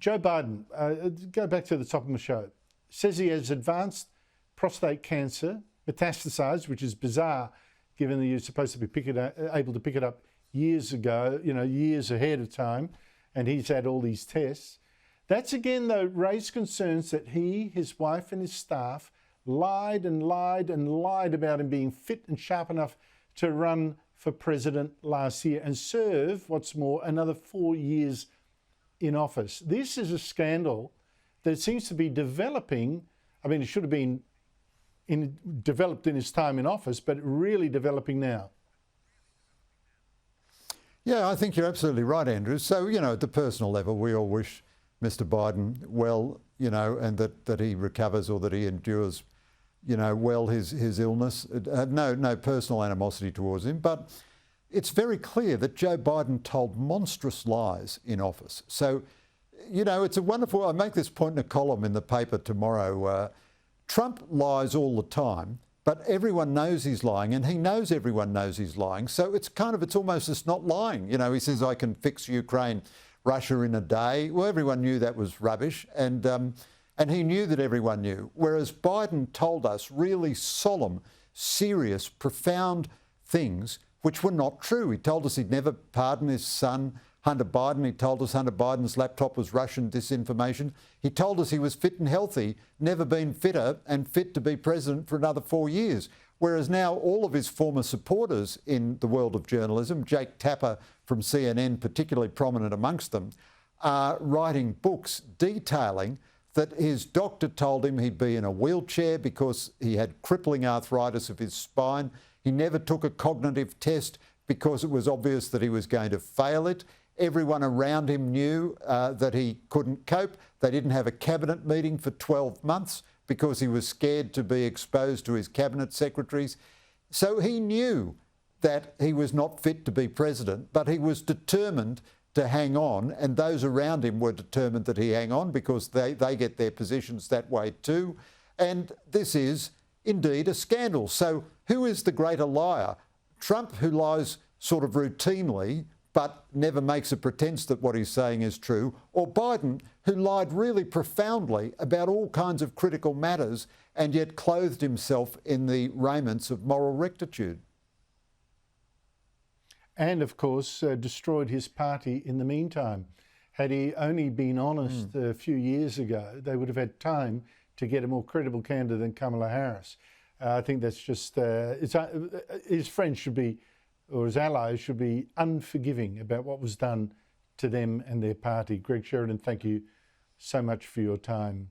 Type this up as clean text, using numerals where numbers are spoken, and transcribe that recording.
Joe Biden, go back to the top of my show, says he has advanced prostate cancer, metastasized, which is bizarre given that you're supposed to be able to pick it up years ago, years ahead of time, and he's had all these tests. That's again, though, raised concerns that he, his wife and his staff lied and lied and lied about him being fit and sharp enough to run for president last year and serve, what's more, another 4 years in office. This is a scandal that seems to be developing. I mean, it should have been developed in his time in office, but really developing now. Yeah, I think you're absolutely right, Andrew. So, at the personal level, we all wish Mr. Biden well, and that he recovers or that he endures, well his illness. No personal animosity towards him, but it's very clear that Joe Biden told monstrous lies in office. So, it's a wonderful, I make this point in a column in the paper tomorrow. Trump lies all the time, but everyone knows he's lying, and he knows everyone knows he's lying. So it's almost just not lying. He says, I can fix Ukraine, Russia in a day. Well, everyone knew that was rubbish, and he knew that everyone knew. Whereas Biden told us really solemn, serious, profound things which were not true. He told us he'd never pardon his son, Hunter Biden. He told us Hunter Biden's laptop was Russian disinformation. He told us he was fit and healthy, never been fitter, and fit to be president for another 4 years. Whereas now all of his former supporters in the world of journalism, Jake Tapper from CNN, particularly prominent amongst them, are writing books detailing that his doctor told him he'd be in a wheelchair because he had crippling arthritis of his spine. He never took a cognitive test because it was obvious that he was going to fail it. Everyone around him knew that he couldn't cope. They didn't have a cabinet meeting for 12 months because he was scared to be exposed to his cabinet secretaries. So he knew that he was not fit to be president, but he was determined to hang on, and those around him were determined that he hang on because they get their positions that way too. And this is indeed a scandal. So who is the greater liar? Trump, who lies sort of routinely but never makes a pretense that what he's saying is true, or Biden, who lied really profoundly about all kinds of critical matters and yet clothed himself in the raiments of moral rectitude? And, of course, destroyed his party in the meantime. Had he only been honest a few years ago, they would have had time to get a more credible candidate than Kamala Harris. I think that's just, his friends should be, or his allies should be unforgiving about what was done to them and their party. Greg Sheridan, thank you so much for your time.